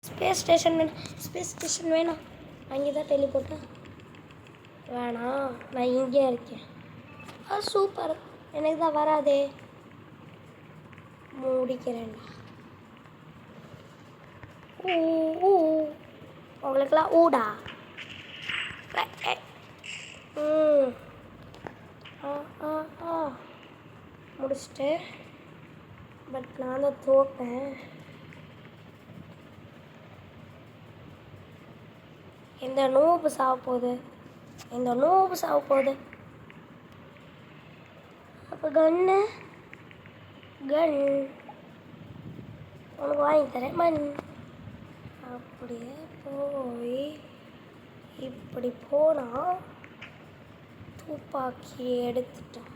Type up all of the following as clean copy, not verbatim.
Space station வேணும், space station வேணும். அங்கே தான் டெலிபோர்ட்டா வேணாம், நான் இங்கே இருக்கேன். சூப்பர், எனக்கு தான் வராதே. முடிக்கிறேன்டா. ஊ உங்களுக்கெல்லாம் ஊடா. முடிச்சுட்டு பட் நான் தான் தோப்பேன். இந்த நோம்பு சாக போகுது, இந்த நோம்பு சாக போகுது. அப்போ கன் உனக்கு வாங்கி தரேன் மண். அப்படியே போய் இப்படி போனால் துப்பாக்கி எடுத்துட்டான்.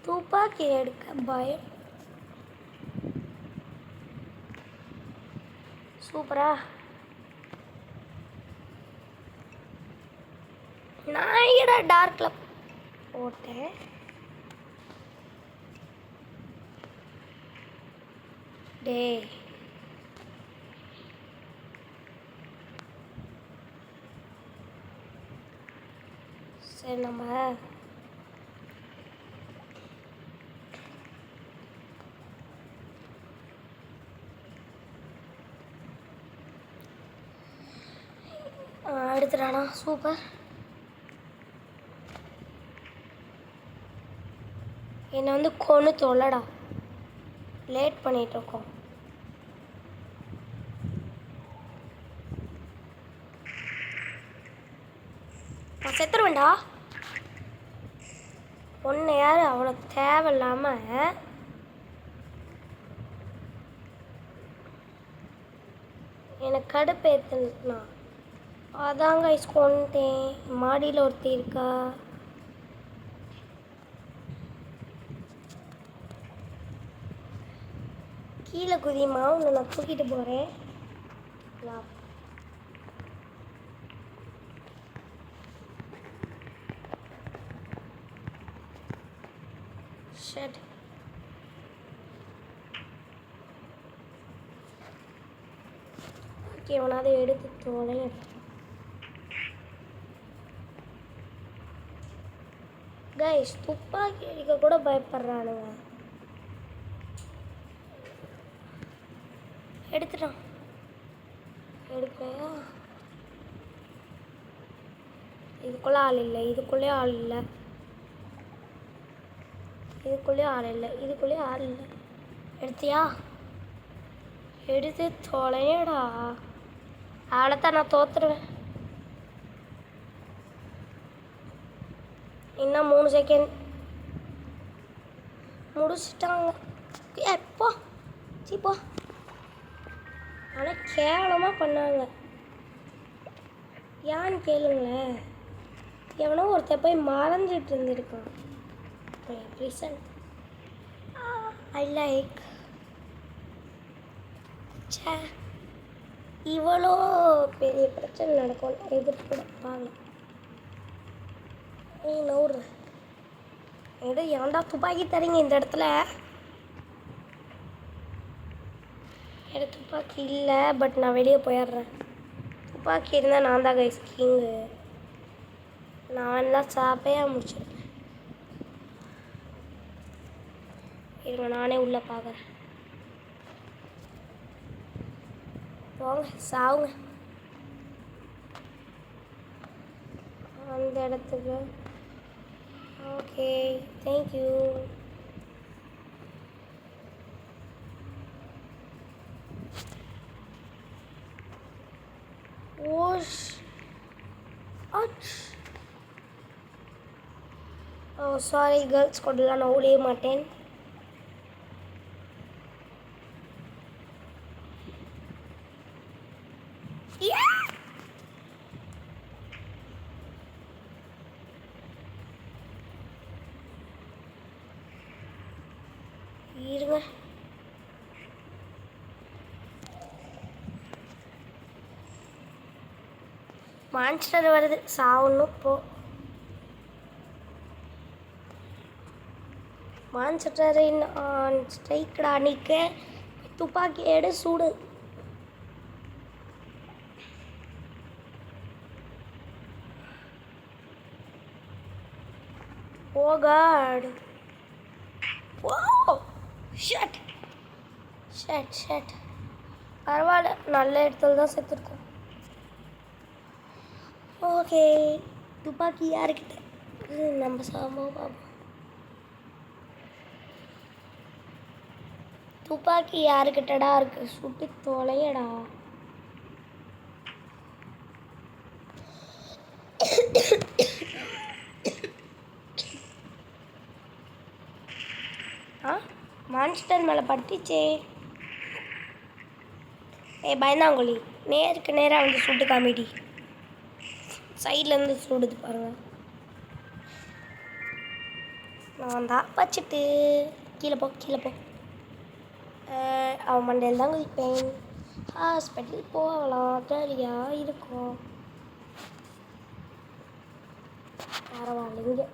துப்பாக்கி எடுக்க பயம். சூப்பரா. நான் இட டார்க்கில் போட்டேன். டே சரி, நம்ம எடுத்துட்டானா. சூப்பர். என்னை வந்து கொன்று தொல்லடா, லேட் பண்ணிகிட்ருக்கோம். நான் செத்துருவேண்டா. ஒன்று யார் அவ்வளோ தேவையில்லாமல் எனக்கு கடுப்பேற்றுனா. அதாங்க ஐஸ் கொண்டேன். மாடியில் ஒருத்தி இருக்கா. கீழே குதிமா, உன்னை நான் தூக்கிட்டு போகிறேன். ஷட். ஓகே, அவனாவது எடுத்து தோலையும். கைஸ், துப்பாக்கி அடிக்க கூட பயப்படுறானுங்க. எடுத்துட்டான். எடுக்கலையா? இதுக்குள்ளே ஆள் இல்லை, இதுக்குள்ளே ஆள் இல்லை, இதுக்குள்ளே ஆள் இல்லை, இதுக்குள்ளே ஆள் இல்லை. எடுத்தியா? எடுத்து தொலையடா. அவ்வளோத்தான், நான் தோத்துருவேன். இன்னும் 3 செகண்ட். முடிச்சிட்டாங்க. எப்போ சீப்போ. ஆனால் கேவலமாக பண்ணாங்க. யான்னு கேளுங்களேன். எவனோ ஒருத்தர் போய் மறந்துட்டு இருந்திருக்கான். Prison I like. சே, இவ்வளோ பெரிய பிரச்சனை நடக்கும் எதிர்பார்ப்பாங்க. நூறு எடு. ஏன்டா துப்பாக்கி தரீங்க இந்த இடத்துல? எனக்கு துப்பாக்கி இல்லை, பட் நான் வெளியே போயிடுறேன். துப்பாக்கி இருந்தால் நான் தான் கைஸ் கிங்கு. நான் எல்லாம் சாப்பையா முடிச்சிருக்கேன். இருங்க, நானே உள்ளே பார்க்குறேன். போங்க, சாவுங்க அந்த இடத்துக்கு. Okay, thank you. ஓஷ் ஓ சாரி கேர்ள்ஸ், கொண்டலாம் நான் ஓடிய மாட்டேன். இருங்க, மான்ஸ்டர் வருது. சாவணும் போ. மான்ஸ்டரின் ஸ்ட்ரைக்கடா நிற்க துப்பாக்கி எடு சூடு. Oh God. Oh shut shut shut. பரவாயில்ல, நல்ல இடத்துல தான் செத்துருக்கோம். ஓகே, துப்பாக்கி யாருக்கிட்ட? நம்ம சாமோ பாப்போம். துப்பாக்கி யாருக்கிட்டடா இருக்கு? சுட்டு தொலையடா. மான்ஸ்டர் மேலே பட்டுச்சே. பயந்தாங்கொழி, நேருக்கு நேராக வந்து சுட்டு காமிடி. சைட்லேருந்து சுடுது பாருங்க. நான் தான் வச்சுட்டு கீழே போ கீழே போ. அவன் மண்டையில் தான் குதிப்பேன். ஹாஸ்பிட்டல் போகலாம், ஜாலியாக இருக்கும். பரவாயில்லைங்க.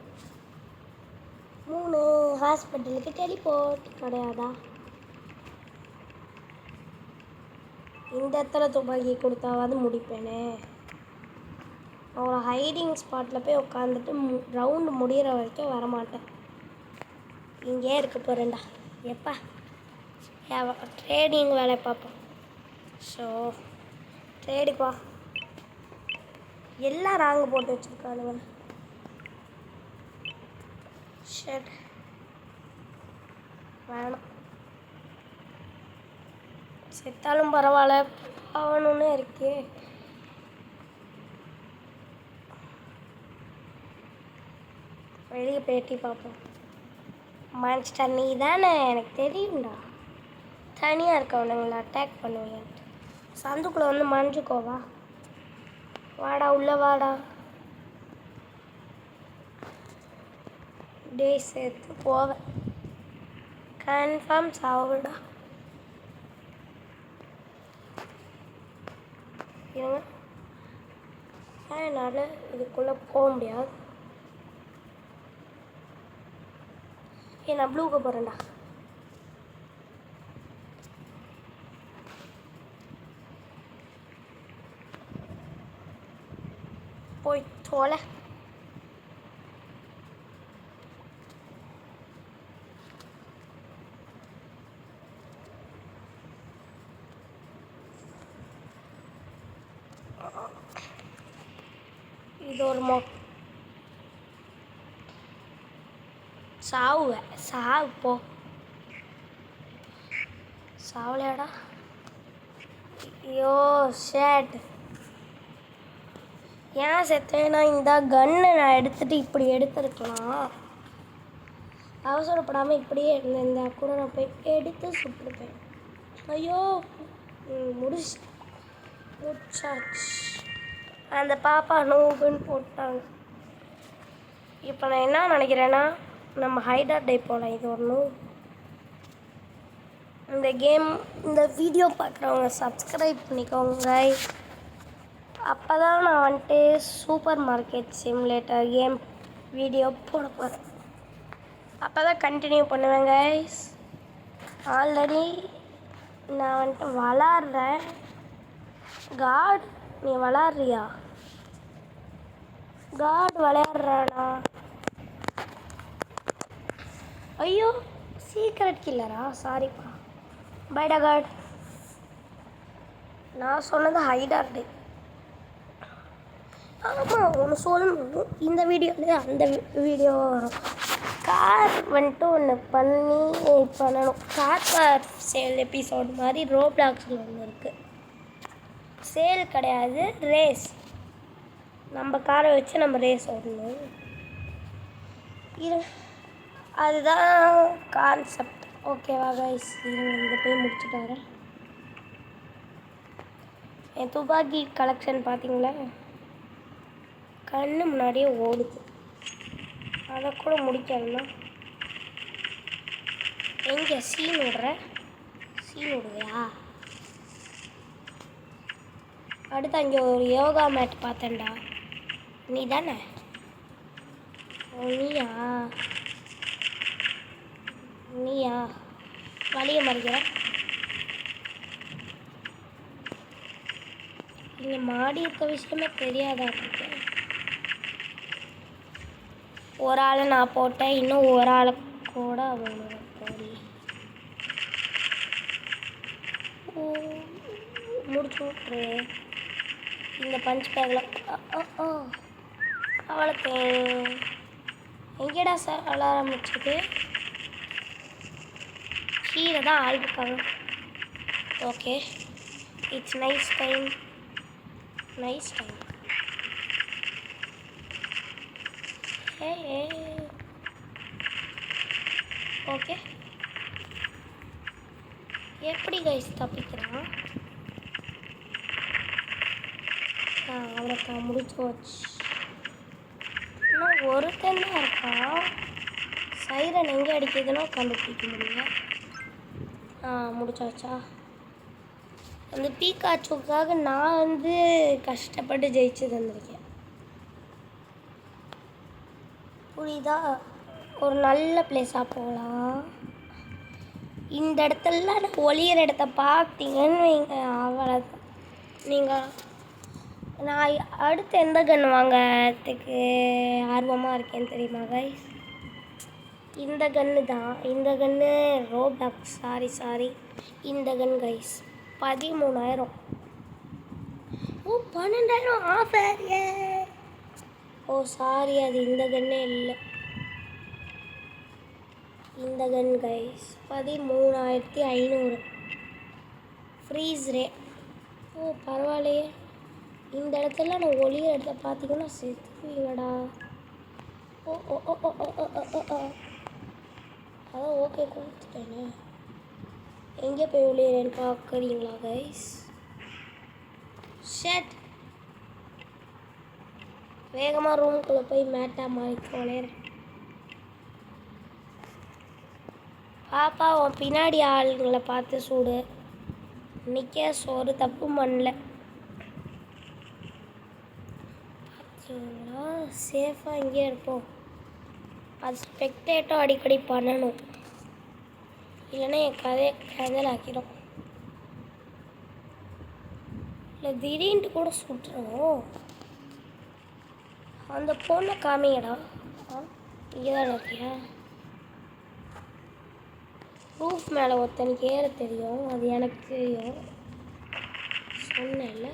3 ஹாஸ்பிட்டலுக்கு டெலிபோர்ட் கிடையாதா? இந்த இடத்துல துப்பாக்கி கொடுத்தாவது முடிப்பேனே. ஒரு ஹைடிங் ஸ்பாட்டில் போய் உட்காந்துட்டு ரவுண்டு முடிகிற வரைக்கும் வரமாட்டேன். இங்கே இருக்க போகிறேன்டா. எப்பா ட்ரேடிங் வேலை பார்ப்போம். ஸோ ட்ரேடுப்பா. எல்லாம் ராங்கு போட்டு வச்சுருக்கானுங்க. ஷட் வேணாம். செத்தாலும் பரவாயில்ல, ஆகணும்னு இருக்கே. வெளியே பேட்டி பார்ப்போம். மான்ஸ்டர் நீ தானே? எனக்கு தெரியும்டா. தனியாக இருக்கவனுங்களை அட்டாக் பண்ணுவேன். சந்துக்குள்ளே வந்து மறைஞ்சுக்கோவா. வாடா, உள்ள வாடா. டே சேர்த்து போவேன். கன்ஃபார்ம் சாவுடா. இருங்க, என்னால் இதுக்குள்ளே போக முடியாது. நான் ப்ளூக்கு போகிறேன்டா. போய் தோலை. இது ஒரு சாவு போ. சாவலையாடா. ஐயோ ஷேட். ஏன் செத்தேன்னா இந்த கன்னை நான் எடுத்துகிட்டு இப்படி எடுத்துருக்கலாம். அவசரப்படாமல் இப்படியே இருந்திருந்தா கூட நான் போய் எடுத்து சுட்டுருப்பேன். ஐயோ முடிச்சாச்சு. அந்த பாப்பா நோவுன்னு போட்டாங்க. இப்போ நான் என்ன நினைக்கிறேன்னா, நம்ம ஹைடர் டே போகலாம். இது ஒன்றும் இந்த வீடியோ பார்க்குறவங்க சப்ஸ்கிரைப் பண்ணிக்கோங்க. அப்போ தான் நான் வந்துட்டு super market simulator game video போட போகிறேன். அப்போ தான் கண்டினியூ பண்ணுவேன் கைஸ். ஆல்ரெடி நான் வந்துட்டு விளாட்றேன். காட் நீ விளாட்றியா? காட் விளையாடுறானா? ஐயோ சீக்ரெட் கில்லரா? சாரிப்பா. பைடா காட். நான் சொன்னது ஹைடார் டே. ஆமாம், ஒன்று சொல்லணும். இந்த வீடியோலேயே அந்த வீடியோ வரும். கார் வந்துட்டு ஒன்று பண்ணணும். கார் சேல் எபிசோட் மாதிரி ரோப்ளாக்ஸில் ஒன்று இருக்குது. சேல் கிடையாது, ரேஸ். நம்ம காரை வச்சு நம்ம ரேஸ் ஓடணும். அதுதான் கான்செப்ட். ஓகேவா கைஸ்? இங்கே போய் முடிச்சுட்டு வரேன். என் துப்பாக்கி கலெக்ஷன் பார்த்தீங்களா? கண்ணு முன்னாடியே ஓடுது. அதை கூட முடிக்கணும்னா எங்கே சீன் விடுறியா? அடுத்து அங்கே ஒரு யோகா மேட் பார்த்தேன்டா. நீ தானே? நீயா வழியை மறிக்கிற? இங்கே மாடி இருக்க விஷயமே தெரியாதா இருக்கு. ஒரு ஆளை நான் போட்டேன், இன்னும் ஒரு ஆளை கூட அவங்களோட போடி முடிச்சு விட்ரு. இந்த பஞ்ச் பேக்கில் அவளுக்கு எங்கேடா சார் அழ ஆரம்பிச்சது? கீழே தான் ஆள் இருக்காங்க. Okay, it's nice time. Okay, எப்படி கைஸ் தப்பிக்கிறான்? அவளுக்கு முடிச்சு வச்சு இன்னும் ஒருத்தன் தான் இருக்கான். சைரன் எங்கே அடிக்கிறதுனோ கண்டுபிடிக்க முடியல. முடிச்சாச்சா? அந்த பீக்காச்சுக்காக நான் கஷ்டப்பட்டு ஜெயிச்சு தந்திருக்கேன். புரியுதா? ஒரு நல்ல பிளேஸாக போகலாம். இந்த இடத்துல ஒளியிற இடத்த பார்த்தீங்கன்னு வைங்க, அவ்வளோதான். நீங்கள் நான் அடுத்து எந்த கன் வாங்கிறதுக்கு ஆர்வமாக இருக்கேன்னு தெரியுமா கைஸ்? இந்த கன்று தான். இந்த கன்று ரோப்ளாக்ஸ். சாரி இந்த கன் கைஸ் 13,000. 12,000 ஆஃபர். சாரி, அது இந்த கன்னே இல்லை. இந்த கன் கைஸ் 13,500 ஃப்ரீஸ் ரே. பரவாயில்லையே. இந்த இடத்துல நான் ஒளிய இடத்த பார்த்தீங்கன்னா செத்துவீங்கடா. அதான் ஓகே கொடுத்துட்டேனே. எங்கே போய் ஒளியறேன்னு பார்க்குறீங்களா கைஸ்? ஷட். வேகமாக ரூமுக்குள்ளே போய் மேட்டாக மாறிக்க ஒளியறேன். பாப்பா உன் பின்னாடி ஆளுங்களை பார்த்து சூடு. நிற்க ஒரு தப்பு பண்ணல. சேஃபாக இங்கே இருப்போம். அது ஸ்பெக்டேட்டும் அடிக்கடி பண்ணணும், இல்லைன்னா என் கதையை கேன்சல் ஆக்கிடும். இல்லை திடீர்னு கூட சுட்டுறோம். அந்த பொண்ணை காமிங்கடா. இங்கே தான் இருக்கியா? ரூஃப் மேலே ஒருத்தனுக்கு ஏற தெரியும், அது எனக்கு தெரியும், சொன்னேன்ல.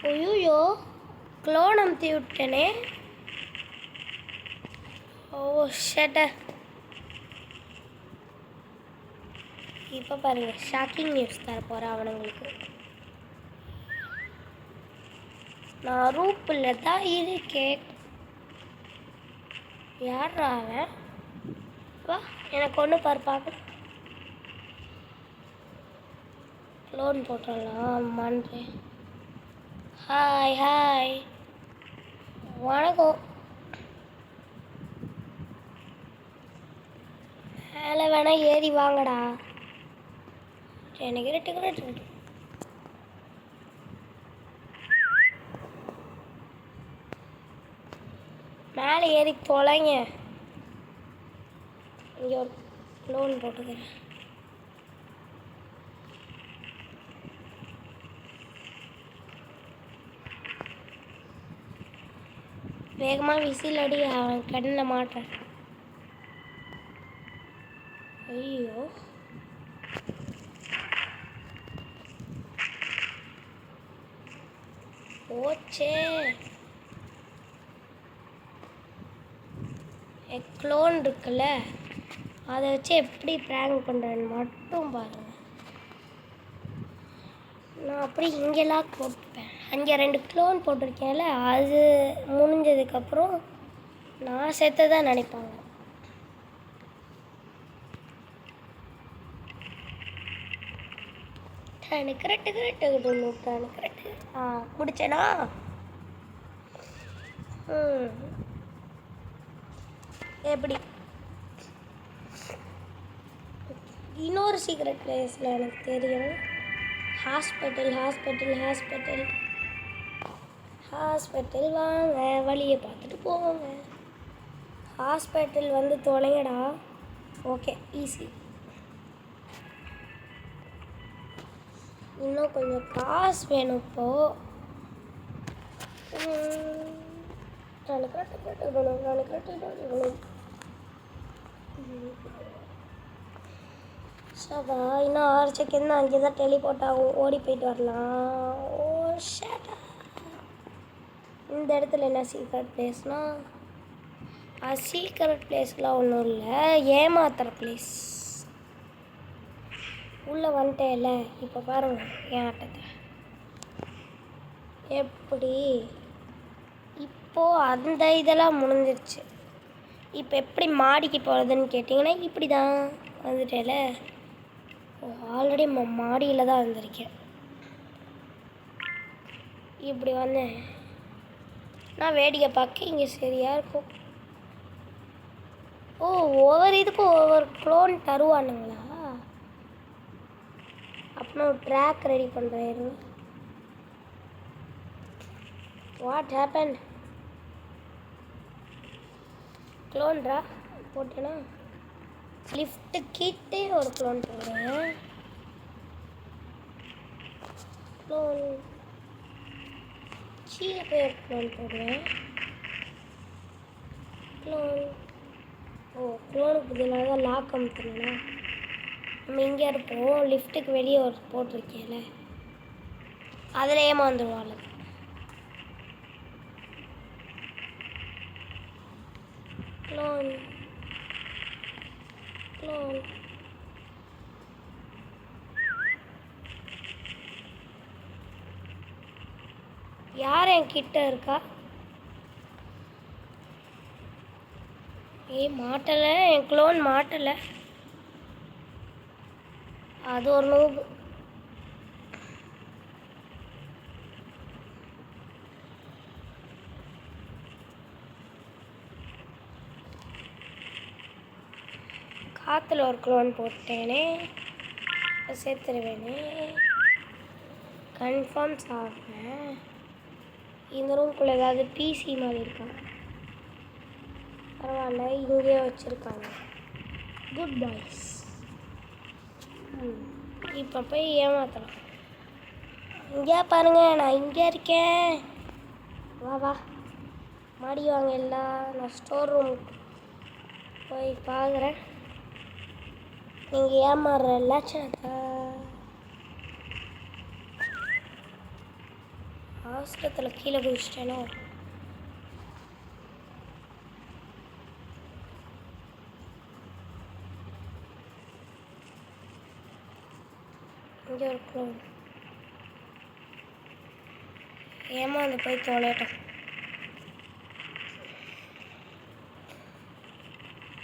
ஐயோ, க்ளோன் அமுத்தி விட்டேனே. ஷட். இப்போ பாருங்க, ஷாக்கிங் நியூஸ் தர போகிறேன் அவனுங்களுக்கு. நான் ரூப்பில் தான் இருக்கேன். யாரா அவன்? வா, எனக்கு ஒன்று பார்ப்பாங்க. க்ளோன் போட்டுடலாம் மான்றேன். ஹாய் வணக்கம். மேலே வேணா ஏறி வாங்கடா. எனக்கு ரெட்டு மேலே ஏறி தொலைங்க. இங்கே ஒரு லோன் போட்டுக்கிறேன். வேகமாக விசில் அடி, அவன் கண்ணில் மாட்டேன். ஐயோ, போச்சே. க்ளோன் இருக்குல்ல, அதை வச்சு எப்படி ப்ராங்க் பண்ணுறேன்னு மட்டும் பாருங்கள். நான் அப்படி இங்கே லாக் போட்டுப்பேன். அங்கே 2 க்ளோன் போட்டிருக்கேன்ல, அது முடிஞ்சதுக்கப்புறம் நான் செத்ததான் நினைப்பாங்க. கரெக்டு முடிச்சேனா? எப்படி? இன்னொரு சீக்ரெட் பிளேஸில் எனக்கு தெரியும். ஹாஸ்பிட்டல் வாங்க, வழியை பார்த்துட்டு போங்க. ஹாஸ்பிட்டல் வந்து தொலைங்கடா. Okay easy. இன்னும் கொஞ்சம் காசு வேணும் இப்போது. சபா இன்னும் 6 செகண்ட் தான். 5 தான் டெலிபோர்ட் ஆகும். ஓடி போயிட்டு வரலாம். Oh shit. இந்த இடத்துல என்ன சீக்ரெட் பிளேஸ்னால், சீக்ரெட் பிளேஸ்லாம் ஒன்றும் இல்லை, ஏமாத்துற பிளேஸ். உள்ளே வந்துட்டேன்ல, இப்போ பாருங்க என் ஆட்டத்தை எப்படி. இப்போது அந்த இதெல்லாம் முடிஞ்சிருச்சு. இப்போ எப்படி மாடிக்கு போகிறதுன்னு கேட்டிங்கன்னா இப்படி தான் வந்துட்டேல. ஆல்ரெடி மாடியில் தான் வந்திருக்கேன். இப்படி வந்தேன் நான் வேடிக்கை பார்க்க இங்கே சரியாக இருக்கும். ஓ, ஒவ்வொரு இதுக்கும் ஒவ்வொரு க்ளோன் தருவானுங்களா? அப்புறம் ஒரு ட்ராக் ரெடி பண்ணுறேன். What happen? க்ளோன்ரா போட்டேன்னா லிஃப்ட்டு கிட்டே ஒரு க்ளோன் போடுறேன். க்ளோன் கீழே போய் ஒரு க்ளோன் போடுறேன். க்ளோன். ஓ, க்ளோனுக்கு பதிலாக தான் லாக் அமுத்துறேன்னா. நம்ம இங்கே இருப்போம். லிஃப்ட்டுக்கு வெளியே ஒரு போட்டிருக்கேன்ல, அதில் ஏமாந்துருவாள். Clone clone. யார் என் கிட்ட இருக்கா? மாட்டலை, என் க்ளோன் மாட்டலை. அது ஒரு நூபு. காற்றுல ஒரு க்ளோன் போட்டேனே, சேர்த்துருவேனே. கன்ஃபார்ம் சாப்பிட்டேன். இந்த ரூம்குள்ளே ஏதாவது பிசி மாதிரி இருக்கா? பரவாயில்ல, இங்கேயே வச்சுருக்காங்க. Good boys. இப்போ போய் ஏமாத்தலாம். இங்கே பாருங்க, நான் இங்கே இருக்கேன். வா வா, மாடி வாங்க எல்லாம். நான் ஸ்டோர் ரூம் போய் பார்க்குறேன். நீங்கள் ஏமாறுற லட்சணத்தை. அவசரத்தில் கீழே குதிச்சிட்டேனோ. இங்கே இருக்கும். ஏமாந்து போய் தொலைட்டோம்.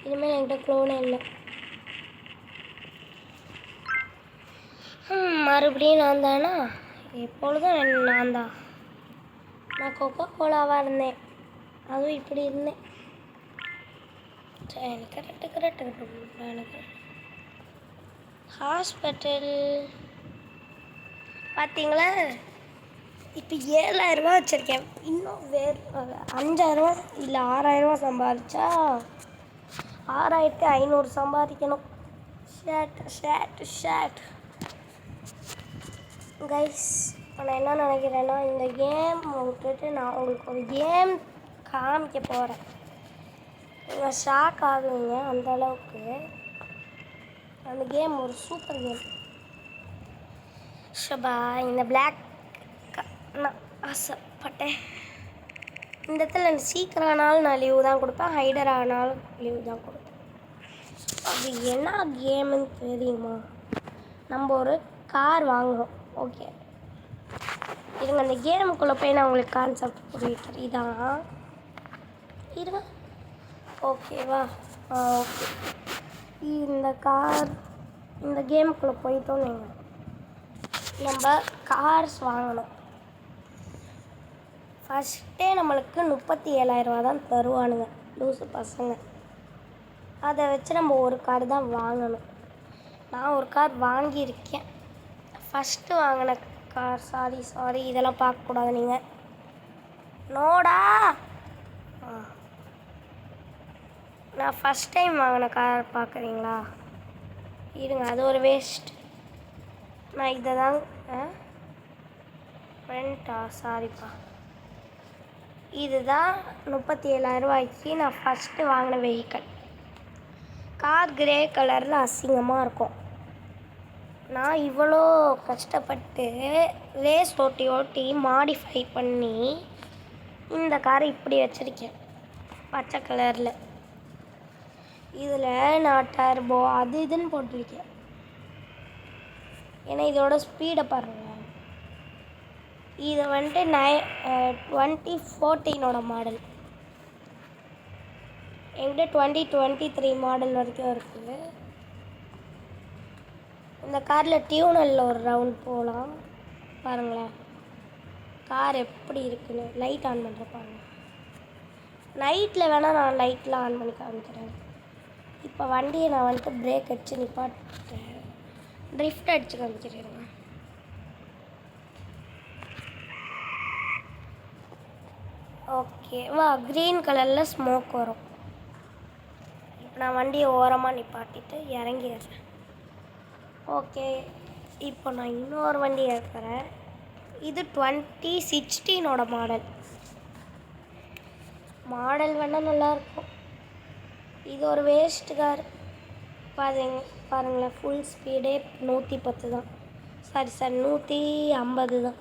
இனிமேல் என்கிட்ட க்ளோனே இல்லை. மறுபடியும் நான் தானா? எப்பொழுதும் நான் தான். நான் கொக்கோ கோலாவாக இருந்தேன், அதுவும் இப்படி இருந்தேன். எனக்கு ஹாஸ்பிட்டல் பார்த்தீங்களா? இப்போ 7,000 வச்சுருக்கேன். இன்னும் வேறு 5,000 இல்லை 6,000 சம்பாதிச்சா 6,500 சம்பாதிக்கணும். ஷேட் கைஸ், நான் என்ன நினைக்கிறேன்னா, இந்த கேம் விட்டுட்டு நான் உங்களுக்கு ஒரு கேம் காமிக்க போகிறேன். நீங்கள் ஷாக் ஆகுவீங்க அந்தளவுக்கு. அந்த கேம் ஒரு சூப்பர் கேம். ஷபா, இந்த பிளாக் நான் ஆசைப்பட்டேன். இந்த இடத்துல சீக்கிரம் ஆனாலும் நான் லீவு தான் கொடுப்பேன், ஹைடர் ஆனாலும் லீவு தான் கொடுப்பேன். அது என்ன கேமுன்னு தெரியுமா? நம்ம ஒரு கார் வாங்குகிறோம். ஓகே, இருங்க, அந்த கேமுக்குள்ளே போய் நான் உங்களுக்கு கான்செப்ட் புரியுது. இதான் இருங்க. ஓகேவா? ஓகே. இந்த கார், இந்த கேமுக்குள்ளே போயிட்டோன்னு நம்ம கார்ஸ் வாங்கணும். ஃபஸ்ட்டே நம்மளுக்கு 37,000 தான் தருவானுங்க லூசு பசங்க. அதை வச்சு நம்ம ஒரு கார் தான் வாங்கணும். நான் ஒரு கார் வாங்கியிருக்கேன். ஃபஸ்ட்டு வாங்கின கார். சாரி, இதெல்லாம் பார்க்கக்கூடாது நீங்கள். நோடா. நான் ஃபஸ்ட் டைம் வாங்கின கார் பார்க்குறீங்களா? இருங்க, அது ஒரு வேஸ்ட். நான் இதை தான் ஃப்ரெண்டா, சாரிப்பா. இதுதான் 37,000 ரூபாய்க்கு நான் ஃபஸ்ட்டு வாங்கின வெஹிக்கல். கார் கிரே கலரில் அசிங்கமாக இருக்கும். நான் இவ்வளோ கஷ்டப்பட்டு ரேஸ் ஓட்டி ஓட்டி மாடிஃபை பண்ணி இந்த காரை இப்படி வச்சுருக்கேன், பச்சை கலரில். இதில் நான் டர்போ அது இதுன்னு போட்டிருக்கேன். ஏன்னா இதோட ஸ்பீடை பாருங்கள். இது வந்துட்டு 2014 மாடல். என்கிட்ட 2023 மாடல் வரைக்கும் இருக்குது. இந்த காரில் டியூனலில் ஒரு ரவுண்ட் போகலாம். பாருங்களேன் கார் எப்படி இருக்குன்னு. லைட் ஆன் பண்ணுற பாருங்கள். நைட்டில் வேணால் நான் லைட்லாம் ஆன் பண்ணி காமிக்கிறேன். இப்போ வண்டியை நான் வந்துட்டு பிரேக் அடித்து நிப்பாட்டேன். ட்ரிஃப்ட் அடித்து காமிக்கிறேன். ஓகேவா, க்ரீன் கலரில் ஸ்மோக் வரும். இப்போ நான் வண்டியை ஓரமாக நிப்பாட்டிட்டு இறங்கிடுறேன். ஓகே, இப்போ நான் இன்னொரு வண்டி எடுக்கிறேன். இது 2016 மாடல் வேணால் நல்லாயிருக்கும். இது ஒரு வேஸ்ட் கார். பாருங்களேன் ஃபுல் ஸ்பீடே 110 தான். சாரி 150 தான்.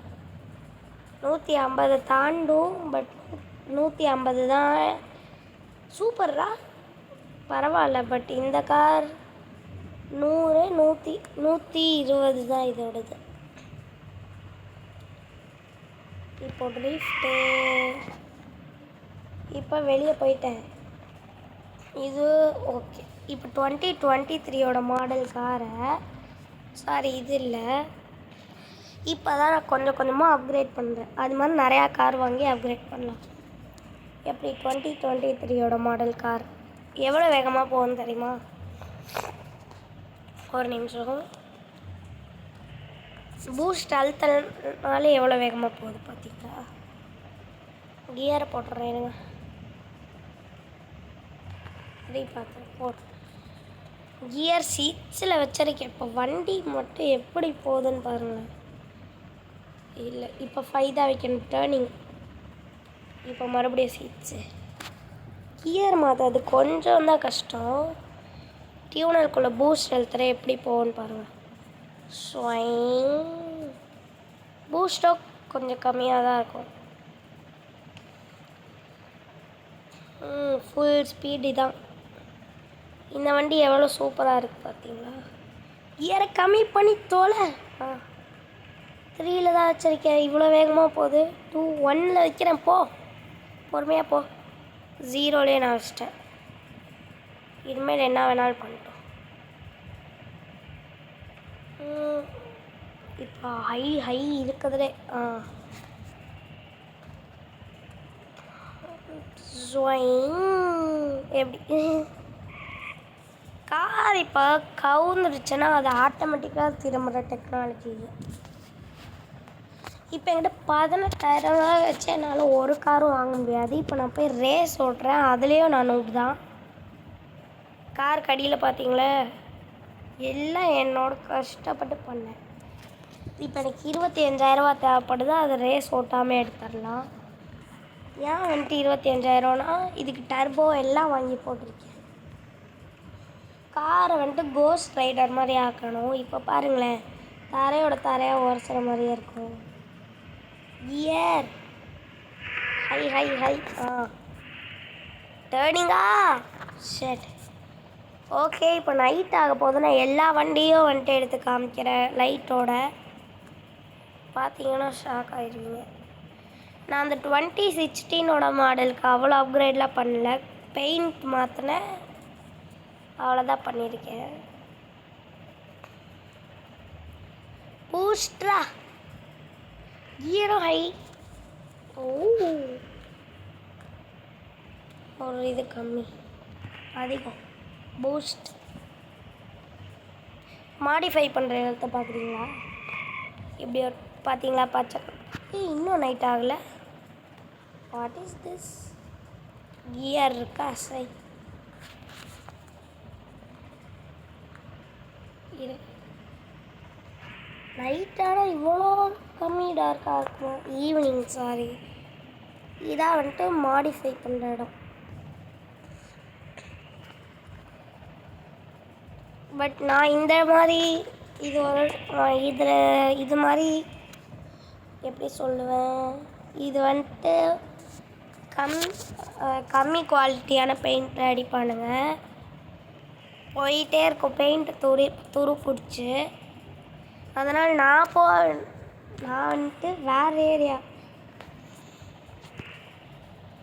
150 தாண்டும், பட் 150 தான். சூப்பர்ரா, பரவாயில்ல. பட் இந்த கார் 120 தான் இதோடது. இப்போ ட்ரிஃப்ட்டு. இப்போ வெளியே போயிட்டேன். இது ஓகே. இப்போ 2023 மாடல் காரை, சாரி இது இல்லை, இப்போ தான் நான் கொஞ்சம் கொஞ்சமாக அப்கிரேட் பண்ணுறேன். அது மாதிரி நிறையா கார் வாங்கி அப்கிரேட் பண்ணலாம். எப்படி 2023 மாடல் கார் எவ்வளோ வேகமாக போகுதுன்னு தெரியுமா? ஒரு நிமிஷம். பூஸ்ட் அழுத்தனால எவ்வளோ வேகமாக போகுது பார்த்தீங்களா? கியரை போட்டுறேன் இருங்க. பார்த்து போட்டு கியர் 6ல் வச்சிருக்கேன். இப்போ வண்டி மட்டும் எப்படி போகுதுன்னு பாருங்கள். இல்லை, இப்போ 5 தான் வைக்கணும் டேர்னிங். இப்போ மறுபடியும் 6. கியர் மாற்றது கொஞ்சம் தான் கஷ்டம். டியூனருக்குள்ளே பூஸ்ட் அழுத்துற எப்படி போகுன்னு பாருங்கள். பூஸ்டோ கொஞ்சம் கம்மியாக தான் இருக்கும். ஃபுல் ஸ்பீடு தான். இந்த வண்டி எவ்வளோ சூப்பராக இருக்குது பார்த்தீங்களா? கியரை கம்மி பண்ணி தோலை. 3ல் தான் வச்சுருக்கேன். இவ்வளோ வேகமாக போகுது. 1ல் வைக்கிறேன். போ, பொறுமையாக போ. 0லே நான் வச்சிட்டேன். இனிமேல் என்ன வேணாலும் பண்ணிட்டோம். இப்போ ஹை இருக்குதுலே. எப்படி கார் இப்போ கவுந்துருச்சுன்னா அது ஆட்டோமேட்டிக்காக திரும்புகிற டெக்னாலஜி இது. இப்போ என்கிட்ட 18,000 ரூபா வச்சு என்னால் ஒரு காரும் வாங்க முடியாது. இப்போ நான் போய் ரேஸ் ஓட்டுறேன், அதுலேயும் நான் நூப் தான். கார் கடியில் பார்த்தீங்களே, எல்லாம் என்னோட கஷ்டப்பட்டு பண்ணேன். இப்போ எனக்கு 25,000 ரூபா தேவைப்படுது. அதை ரேஸ் ஓட்டாமல் எடுத்துடலாம். ஏன் வந்துட்டு 25,000னா இதுக்கு டர்போ எல்லாம் வாங்கி போட்டிருக்கேன். காரை வந்துட்டு கோஸ்ட் ரைடர் மாதிரி ஆக்கணும். இப்போ பாருங்களேன், தரையாக உரசுற மாதிரியே இருக்கும். கியர் ஹை டேர்னிங்கா ஷெட். ஓகே, இப்போ நைட் ஆக போது. நான் எல்லா வண்டியும் வந்துட்டு எடுத்து காமிக்கிறேன் லைட்டோட. பார்த்தீங்கன்னா ஷாக் ஆகிடுவீங்க. நான் அந்த 2016 மாடலுக்கு அவ்வளோ அப்கிரேட்லாம் பண்ணல. பெயிண்ட் மாற்றினேன், அவ்வளோதான் பண்ணியிருக்கேன். பூஸ்ட்ரா கியரும் ஹை. ஒரு இது கம்மி, அதிகம் பூஸ்ட். மாடிஃபை பண்ணுற இடத்த பார்க்குறீங்களா? இப்படி ஒரு பார்த்தீங்களா பச்சை. இன்னும் நைட் ஆகலை. What is this? கியர் இருக்கா? சை இது நைட்டான இவ்வளோ கம்மி டார்க்காக இருக்கும். ஈவினிங் சாரி, இதாக வந்துட்டு மாடிஃபை பண்ணுற இடம். பட் நான் இந்த மாதிரி இது ஒரு இது மாதிரி எப்படி சொல்லுவேன், இது வந்துட்டு கம்மி குவாலிட்டியான பெயிண்ட் அடிப்பானுங்க. போயிட்டே இருக்கும் பெயிண்ட் துரு பிடிச்சி. அதனால் நான் வந்துட்டு வேறு ஏரியா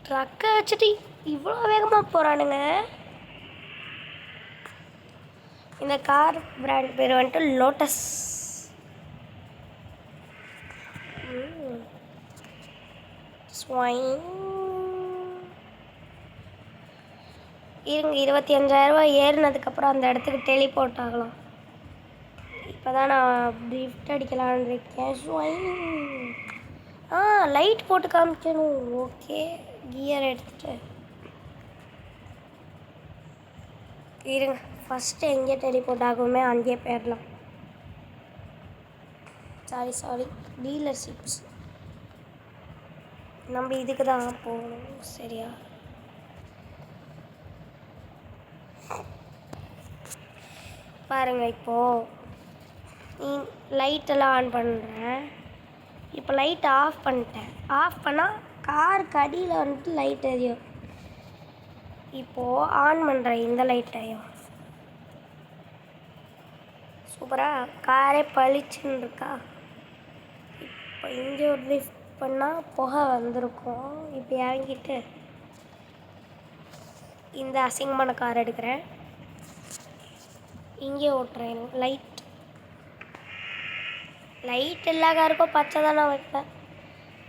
ட்ரக்கை வச்சுட்டு இவ்வளோ வேகமாக போகிறானுங்க. இந்த கார் பிராண்ட் பேர் வந்துட்டு லோட்டஸ். இருங்க, 25,000 ஏறினதுக்கப்புறம் அந்த இடத்துக்கு டெலிபோர்ட் ஆகலாம். இப்போ தான் நான் ட்ரிஃப்ட் அடிக்கலான்னு இருக்கேன். லைட் போட்டு காமிக்கணும். ஓகே, கியர் எடுத்துகிட்டு இருங்க. ஃபஸ்ட்டு எங்கே டெலிபோர்ட் ஆகுமே அங்கேயே போயிடலாம். சாரி டீலர்ஷிப்ஸ் நம்ம இதுக்கு தான் போகணும். சரியா, பாருங்கள். இப்போது லைட்டெல்லாம் ஆன் பண்ணுறேன். இப்போ லைட் ஆஃப் பண்ணிட்டேன். ஆஃப் பண்ணால் காருக்கு அடியில் வந்துட்டு லைட் எரியும். இப்போது ஆன் பண்ணுறேன் இந்த லைட்டையும். சூப்பராக காரே பளிச்சுன்னு இருக்கா. இப்போ இங்கே ஒரு லிஃப்ட் பண்ணால் புகை வந்திருக்கும். இப்போ இறங்கிட்டு இந்த அசிங்கமான கார் எடுக்கிறேன். இங்கே ஓட்டுறேன். லைட் எல்லா காருக்கும் பச்சை தானே வைப்பேன்.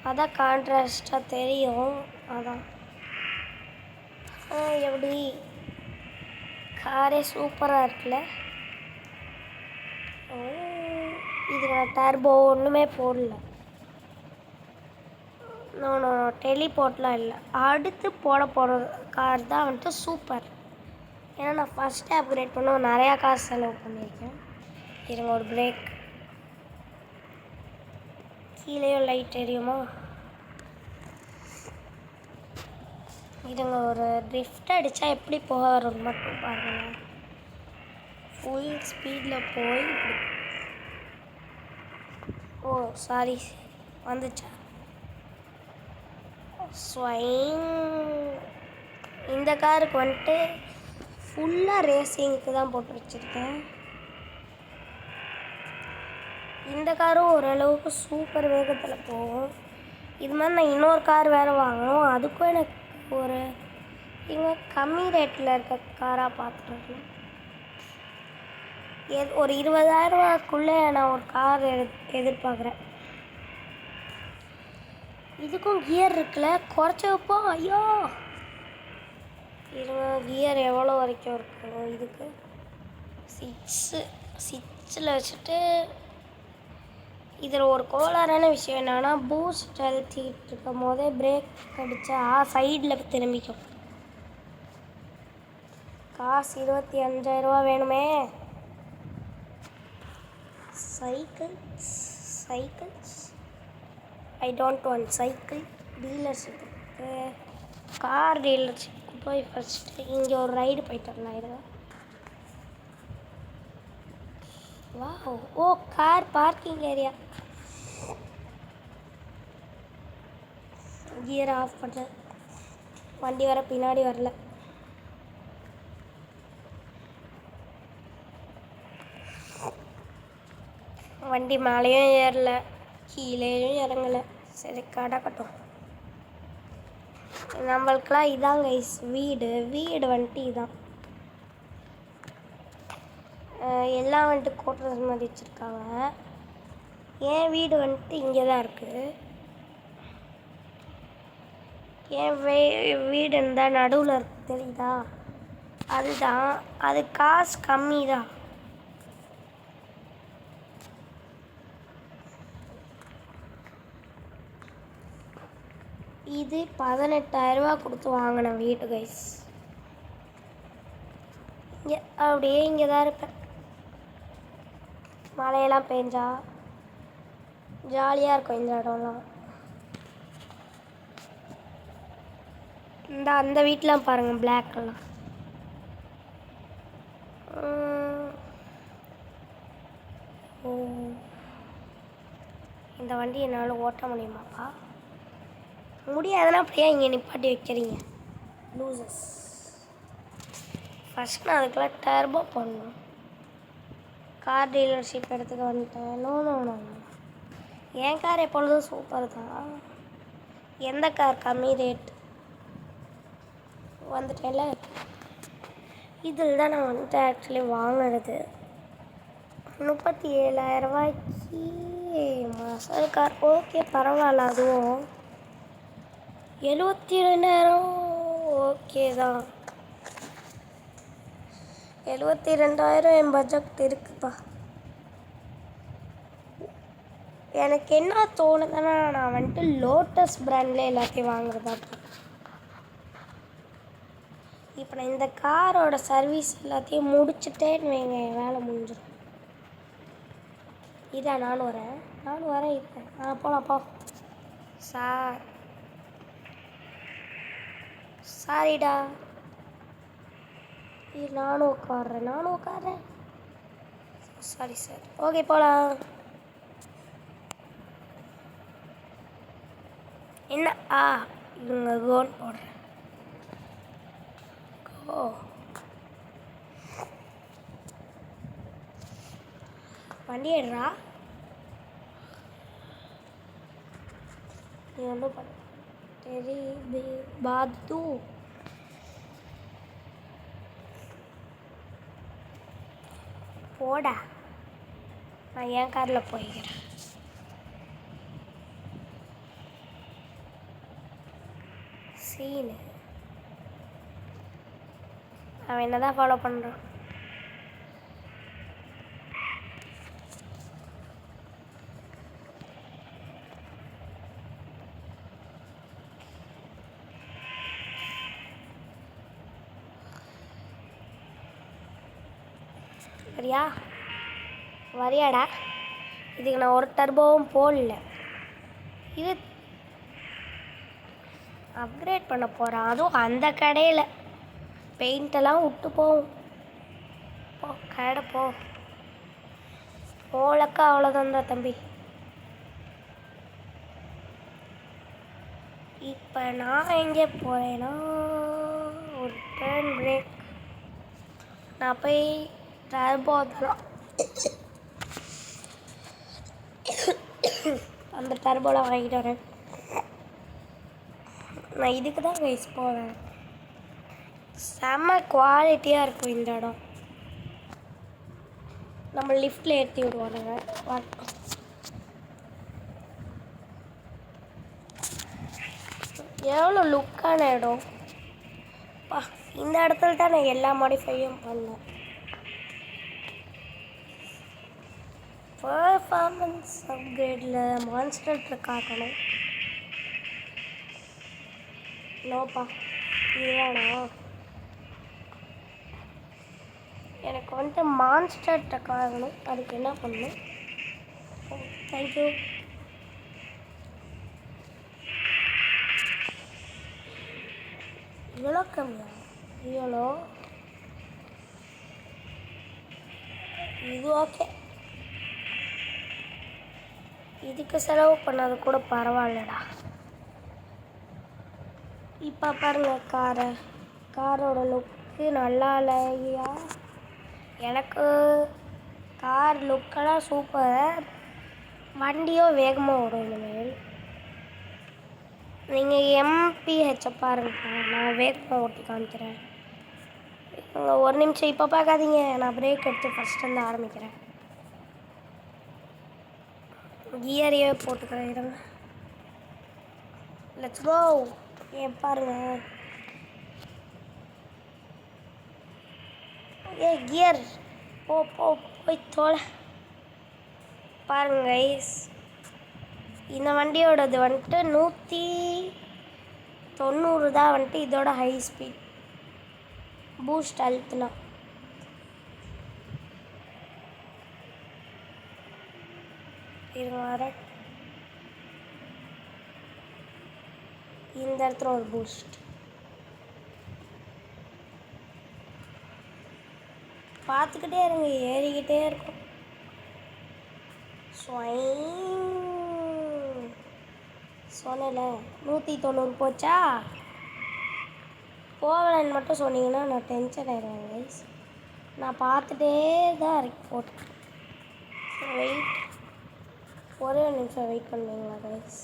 அதான் கான்ட்ராஸ்டாக தெரியும். அதான் எப்படி காரே சூப்பராக இருக்குல்ல. இது நான் டர்போ ஒன்றுமே போடல. நோ டெலிபோர்ட்லாம் இல்லை. அடுத்து போகிற கார் தான் வந்துட்டு சூப்பர். ஏன்னா நான் ஃபஸ்ட்டு அப்கிரேட் பண்ண நிறையா காசு செலவு பண்ணியிருக்கேன். இருங்க, ஒரு பிரேக். கீழேயும் லைட் எரியுமா? இதுங்க, ஒரு ட்ரிஃப்ட் அடித்தா எப்படி போக வரும்னு மட்டும் பாருங்கள். ஃபுல் ஸ்பீடில் போய் சாரி வந்துச்சா? இந்த காருக்கு வந்துட்டு ஃபுல்லாக ரேசிங்க்கு தான் போட்டு வச்சுருக்கேன். இந்த காரும் ஓரளவுக்கு சூப்பர் வேகத்தில் போகும். இது மாதிரி நான் இன்னொரு கார் வேறு வாங்கணும். அதுக்கும் எனக்கு இவங்க கம்மி ரேட்டில் இருக்க காராக பார்த்துருக்கேன். ஒரு 20,000 நான் ஒரு கார் எதிர்பார்க்குறேன். இதுக்கும் கியர் இருக்குல்ல, குறைச்சி வைப்போம். ஐயோ, இருங்க, கியர் எவ்வளோ வரைக்கும் இருக்கும்? இதுக்கு 6ல் வச்சுட்டு. இதில் ஒரு கோளாறான விஷயம் என்னென்னா, பூஸ்ட் அழுத்திட்டு இருக்கும் போதே பிரேக் அடித்தா சைடில் திரும்பிக்கும். காசு 25,000 வேணுமே. Cycles I don't want cycle. டீலர்ஷிப்புக்கு, கார் டீலர்ஷிப்புக்கு போய் ஃபஸ்ட்டு இங்கே ஒரு ரைடு போயிட்டு வரலாம். Oh, car parking area. Gear off பண்ண வண்டி வர பின்னாடி வரல. வண்டி மேலேயும் ஏறல, கீழேயும் இறங்கலை. சரி, கடக்கட்டும். நம்மளுக்கெல்லாம் இதாங்க வீடு வந்துட்டு இதான். எல்லாம் வந்துட்டு கோட்டர்ஸ் மாதிரி வச்சுருக்காங்க. என் வீடு வந்துட்டு இங்கே தான் இருக்குது. என் வீடு இருந்தால் நடுவில் இருக்கு, தெரியுதா? அதுதான். அது காசு கம்மி தான். இது 18,000 கொடுத்து வாங்கின வீடு கைஸ். இங்கே அப்படியே இங்கே தான் இருப்பேன். மழையெல்லாம் பெஞ்சா ஜாலியாக இருக்கும் இந்த இடம்லாம். அந்த வீட்டெலாம் பாருங்கள், பிளாக்லாம். ஓ, இந்த வண்டி என்னால் ஓட்ட முடியுமாப்பா? முடியாதுன்னா அப்படியே இங்கே நிப்பாட்டி வைக்கிறீங்க லூசஸ். ஃபஸ்ட் நான் அதுக்கெல்லாம் டர்போ பண்ணணும். கார் டீலர்ஷிப் எடுத்துக்க வந்துட்டேன். நோ நோ நோ, என் கார் எப்பொழுதும் சூப்பர் தான். எந்த கார் கம்மி ரேட் வந்துட்டேன்ல, இதில் தான் நான் வந்துட்டு ஆக்சுவலி வாங்கினது 37,000 ரூபாய்க்கு மசால் கார். ஓகே, பரவாயில்ல. அதுவும் 72,000 ஓகே தான். 72,000 என் பட்ஜெட் இருக்குப்பா. எனக்கு என்ன தோணுதுன்னா, நான் வந்துட்டு லோட்டஸ் பிராண்டில் எல்லாத்தையும் வாங்குறதா. இப்போ நான் இந்த காரோட சர்வீஸ் எல்லாத்தையும் முடிச்சுட்டேன்னு வைங்க, என் வேலை முடிஞ்சிடும். இதா நானும் வரேன் இருக்கேன். போகலாம்ப்பா. சாரிடா, நானும் உட்காடுறேன். Sorry sir. ஓகே, போகலாம். என்ன இவங்க கோன் போடுறேன். ஓ, வண்டி எடுறா. நீ ஒன்றும் பண்ண தெரி பாது. போடா, நான் என் காரில் போய்க்கிறேன். சீனு அவன் என்ன தான் ஃபாலோ பண்ணுறான். வரியாடா? இதுக்கு நான் ஒரு டர்போவும் போடல. இது அப்கிரேட் பண்ண போகிறேன், அதுவும் அந்த கடையில். பெயிண்டெல்லாம் விட்டு போகும். போ கடை போ. போலக்கா அவ்வளோதான்டா தம்பி. இப்போ நான் எங்கே போகிறேன்னா, ஒரு டர்ன் பிரேக். நான் போய் டர்போ அந்த டர்போலாம் வாங்கிட்டு வரேன். நான் இதுக்கு தான் கைஸ் போவேன். செம்ம குவாலிட்டியாக இருக்கும் இந்த இடம். நம்ம லிஃப்ட்டில் ஏற்றி விடுவானுங்க. எவ்வளோ லுக்கான இடம். இந்த இடத்துல தான் நான் எல்லா மாடிஃபையும் பண்ணேன். பர்ஃபார்மன்ஸ் அப்கிரேடில் மான்ஸ்டர் ட்ரக் ஆக்கணும். நோப்பா, இதுதானா? எனக்கு வந்துட்டு மான்ஸ்டர் ட்ரக் ஆகணும். அதுக்கு என்ன பண்ணணும்? தேங்க்யூ. இவ்வளோ கம்மியா? இவ்வளோ இது ஓகே. இதுக்கு செலவு பண்ணது கூட பரவாயில்லடா. இப்போ பாருங்க, காரோட லுக்கு நல்லா இல்லையா? எனக்கு கார் லுக்கெல்லாம் சூப்பர். வண்டியும் வேகமாக ஓடும். இனிமேல் நீங்கள் MPH பாருங்க, நான் வேகமாக ஓட்டி காமிக்கிறேன். ஒரு நிமிஷம், இப்போ பார்க்காதீங்க. நான் பிரேக் எடுத்து ஃபஸ்ட் வந்து ஆரம்பிக்கிறேன். கியரையே போட்டுக்கிறேன், இருங்க. Let's go. பாருங்க, கியர் போய் தோலை பாருங்க கைஸ். இந்த வண்டியோடது வந்துட்டு 190 தான் வந்துட்டு இதோட ஹை ஸ்பீட். பூஸ்ட் அழுத்துனா இருங்க வரேன். இந்த இடத்துல ஒரு பூஸ்ட் பார்த்துக்கிட்டே இருங்க, ஏறிக்கிட்டே இருக்கும். சொன்னல 190 போச்சா. போகலன்னு மட்டும் சொன்னீங்கன்னா நான் டென்ஷன் ஆயிடுவேன் கைஸ். நான் பார்த்துட்டே தான் இருக்கு போட்டு. வெயிட், ஒரே ஒரு நிமிஷம் வெயிட் பண்ணுவீங்களா கைஸ்.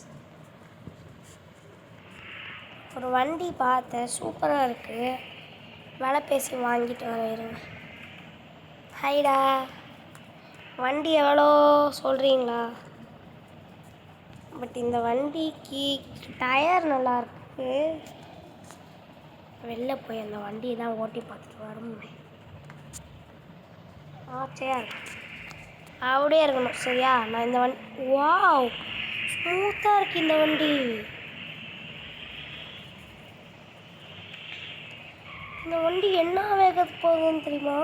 ஒரு வண்டி பார்த்தேன், சூப்பராக இருக்குது. விலை பேசி வாங்கிட்டு வர இருங்க. ஹைடா, வண்டி எவ்வளோ சொல்கிறீங்களா? பட் இந்த வண்டிக்கு டயர் நல்லாயிருக்கு. வெளில போய் அந்த வண்டியை தான் ஓட்டி பார்த்துட்டு வரணும். ஆச்சையாக இருக்கு, அப்படியே இருக்கணும் சரியா. நான் இந்த வண்டி வாவ் ஸ்மூத்தாக இருக்குது இந்த வண்டி. இந்த வண்டி என்ன வேகத்துக்கு போகுதுன்னு தெரியுமா?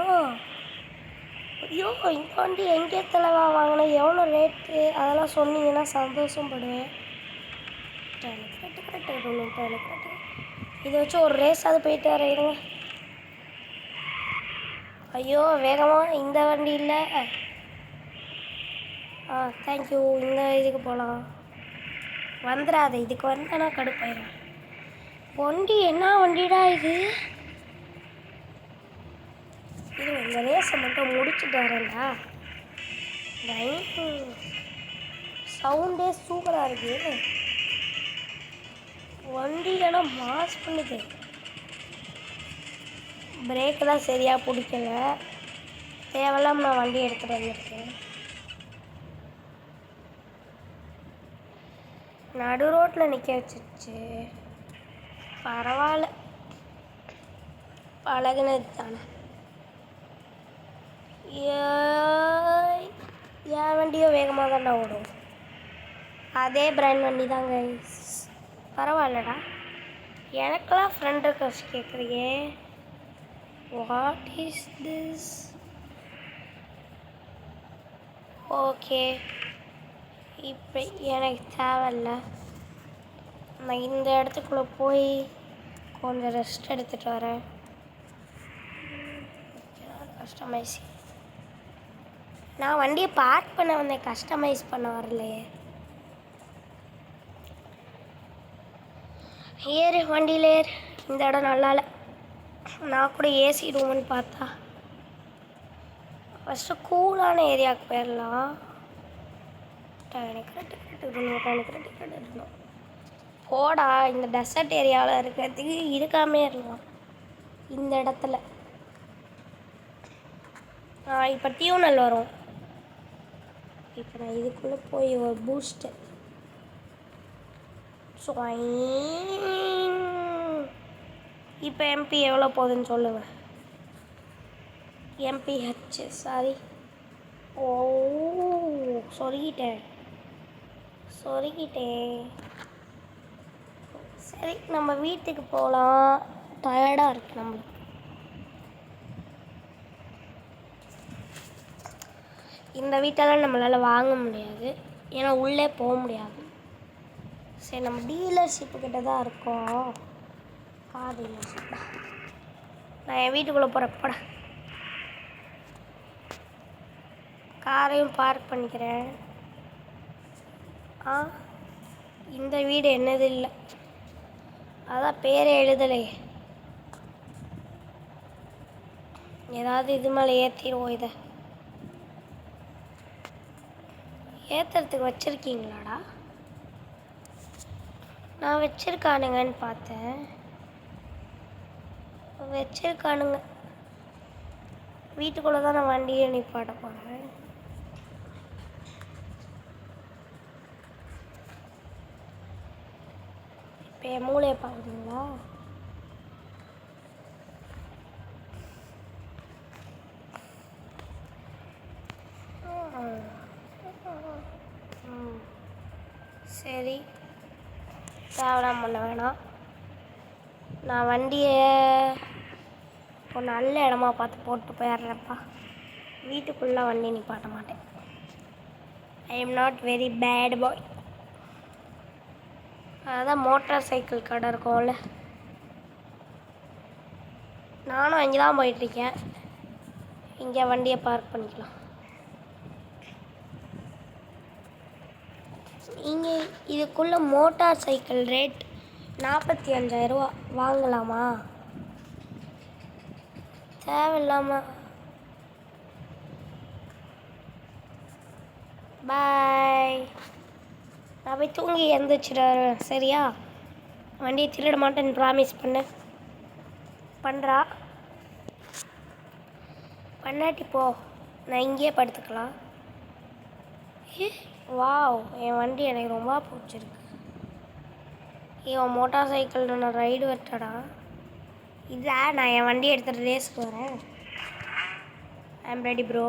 ஐயோ, இந்த வண்டி எங்கே தலைவா வாங்கினேன், எவ்வளோ ரேட்டு அதெல்லாம் சொன்னீங்கன்னா சந்தோஷப்படுவேன். இதை வச்சு ஒரு ரேஸ் அது போயிட்டு வரையிடுங்க. ஐயோ வேகமாக இந்த வண்டி இல்லை. தேங்க்யூ. இந்த இதுக்கு போகலாம். வந்துடாது, இதுக்கு வந்தேன்னா கடுப்பாயிடும். வண்டி என்ன வண்டிடா இது? இந்த ரேஸை மட்டும் முடிச்சுட்டு வரேன்டா. சவுண்டே சூப்பராக இருக்குது. வண்டியிலனா மாஸ் பண்ணுது. பிரேக்கு தான் சரியாக பிடிக்கல. தேவையில்லாமல் நான் வண்டி எடுத்துகிட்டு வந்துருக்கேன். நடு ரோட்டில் நிற்க வச்சிருச்சு. பரவாயில்ல, பழகுனது தானே. என் வண்டியோ வேகமாக தான்டா ஓடும். அதே பிராண்ட் வண்டி தாங்க. பரவாயில்லடா. எனக்கெல்லாம் ஃப்ரெண்ட் ரிக்வெஸ்ட் கேட்குறீங்க. What is this? ஓகே, இப்போ எனக்கு தேவையில்ல. நான் இந்த இடத்துக்குள்ளே போய் கொஞ்சம் ரெஸ்ட் எடுத்துகிட்டு வரேன். கஸ்டமைஸ், நான் வண்டியை பார்க் பண்ண வந்தேன், கஸ்டமைஸ் பண்ண வரலையே. ஏறு வண்டியில் ஏறு. இந்த இடம் நல்லா இல்லை. நான் கூட ஏசி ரூம்னு பார்த்தா ஃபஸ்ட்டு கூலான ஏரியாவுக்கு போயிடலாம். போடா, இந்த டெசர்ட் ஏரியாவில் இருக்கிறதுக்கு இருக்காமே இருக்கலாம் இந்த இடத்துல. இப்போ டியூனல் வரும். இப்போ நான் இதுக்குள்ளே போய் ஒரு பூஸ்ட்டு இப்போ எம்பி எவ்வளோ போகுதுன்னு சொல்லுங்கள். MPH sorry. ஓ சொருகிட்டேன். சரி, நம்ம வீட்டுக்கு போகலாம். டயர்டாக இருக்குது நம்மளுக்கு. இந்த வீட்டெல்லாம் நம்மளால் வாங்க முடியாது, ஏன்னா உள்ளே போக முடியாது. சரி, நம்ம டீலர்ஷிப்புக்கிட்ட தான் இருக்கோம். கார் டீலர்ஷிப் தான். நான் என் வீட்டுக்குள்ளே போகிறப்பட காரையும் பார்க் பண்ணிக்கிறேன். இந்த வீடு என்னது இல்லை, அதான் பேரே எழுதலையே. ஏதாவது இது மேலே ஏற்றிடுவோம். இதை ஏற்றுறதுக்கு வச்சுருக்கீங்களாடா? நான் வச்சுருக்கானுங்கன்னு பார்த்தேன். வச்சுருக்கானுங்க. வீட்டுக்குள்ளே தான் நான் வண்டியை நிப்பாட்ட போகிறேன். இப்போ என் மூளையை பார்க்குறீங்களா? சரி, தேவலாம் பண்ண வேணாம். நான் வண்டியை ஒரு நல்ல இடமா பார்த்து போட்டு போயிடுறேன்ப்பா. வீட்டுக்குள்ளே வண்டி நிப்பாட்ட மாட்டேன். I am not very bad boy. அதான் மோட்டார் சைக்கிள் கடை இருக்கும்ல, நானும் அங்கே தான் போயிட்டுருக்கேன். இங்கே வண்டியை பார்க் பண்ணிக்கலாம். இங்கே இதுக்குள்ளே மோட்டார் சைக்கிள் ரேட் 45,000 ரூபா. வாங்கலாமா? தேவையில்லாமல். பாய். நான் போய் தூங்கி எழுந்திரிச்சிடுறேன், சரியா? வண்டியை திருட மாட்டேன்னு ப்ராமிஸ் பண்ணுறா. பண்ணாட்டி போ, நான் இங்கேயே படுத்துக்கலாம். வாவ், என் வண்டி எனக்கு ரொம்ப பிடிச்சிருக்கு. இவன் மோட்டார் சைக்கிள் நான் ரைடு வரட்டடா. இதா, நான் என் வண்டி எடுத்துகிட்டு ரேஸ்க்கு வரேன். I am ready bro.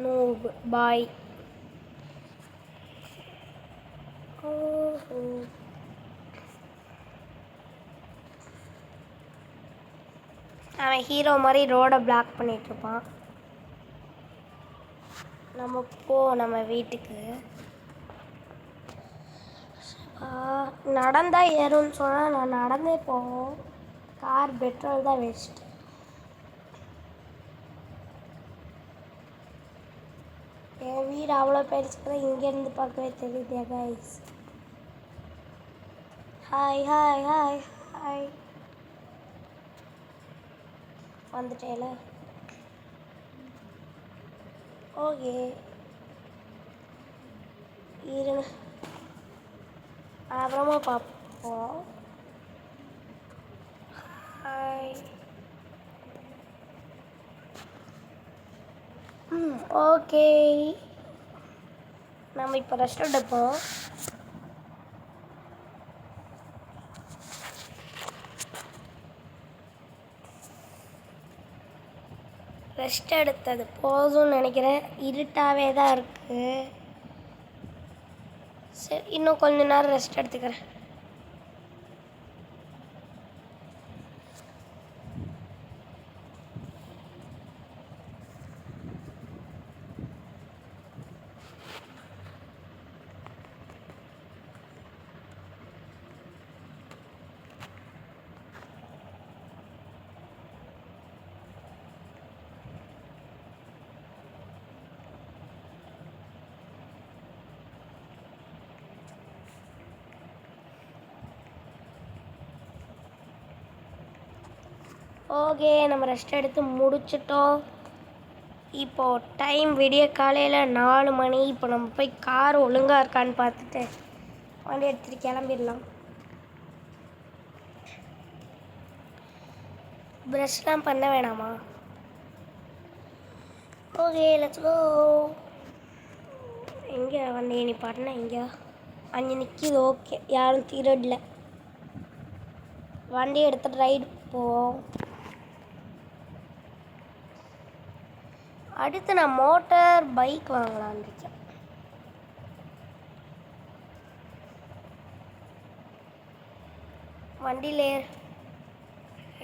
No boy. அவன் ஹீரோ மாதிரி ரோடை பிளாக் பண்ணிகிட்ருப்பான். நம்ம வீட்டுக்கு நடந்தால் ஏறும்னு சொன்னால் நான் நடந்தே போவோம். கார் பெட்ரோல் தான் வேஸ்ட். என் வீடு அவ்வளோ பெருசுக்கு இங்கேருந்து பார்க்கவே தெரியுது guys. Hi hi hi hi. வந்துட்டேல. ஓகே, இருங்க, அப்புறமா பார்ப்போம். ஹாய். ஓகே, நம்ம இப்போ ரெஸ்ட் எடுப்போம். ரெஸ்ட் எடுத்தது போதும்னு நினைக்கிறேன். இருட்டாகவே தான் இருக்குது. சரி, இன்னும் கொஞ்ச நேரம் ரெஸ்ட் எடுத்துக்கிறேன். ஓகே, நம்ம ரெஸ்ட் எடுத்து முடிச்சிட்டோம். இப்போது டைம் விடிய காலையில் 4 மணி. இப்போ நம்ம போய் கார் ஒழுங்காக இருக்கான்னு பார்த்துட்டு வண்டி எடுத்துகிட்டு கிளம்பிடலாம். ப்ரஷ்லாம் பண்ண வேணாமா? Okay, let's go. எங்கே வண்டி நீ பாட்டினா? இங்கே அங்கே நிற்கிது. ஓகே, யாரும் திருடல. வண்டி எடுத்துகிட்டு ரைடு போவோம். அடுத்து நான் மோட்டார் பைக் வாங்கலான்னு இருக்கேன். வண்டியில்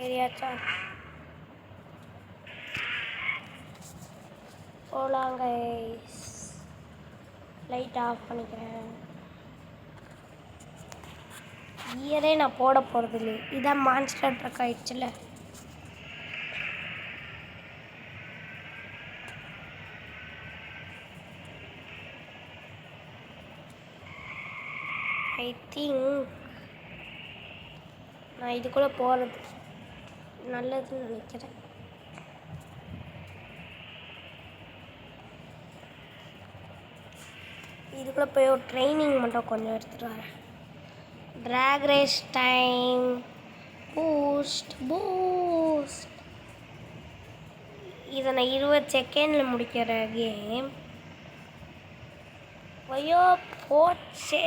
ஏரியாச்சா போகலாங்க. லைட் ஆஃப் பண்ணிக்கிறேன். கியரே நான் போட போகிறது இல்லை. இதான் மான்ஸ்டர் ட்ரக் ஆயிடுச்சுல. ஐ திங்க் நான் இதுக்குள்ளே போகிறது நல்லதுன்னு நினைக்கிறேன். இதுக்குள்ளே போய் ஒரு ட்ரைனிங் மட்டும் கொஞ்சம் எடுத்துகிட்டு வரேன். Track race time. பூஸ்ட். இதை நான் 20 செகண்டில் முடிக்கிற கேம். ஐயோ போச்சே.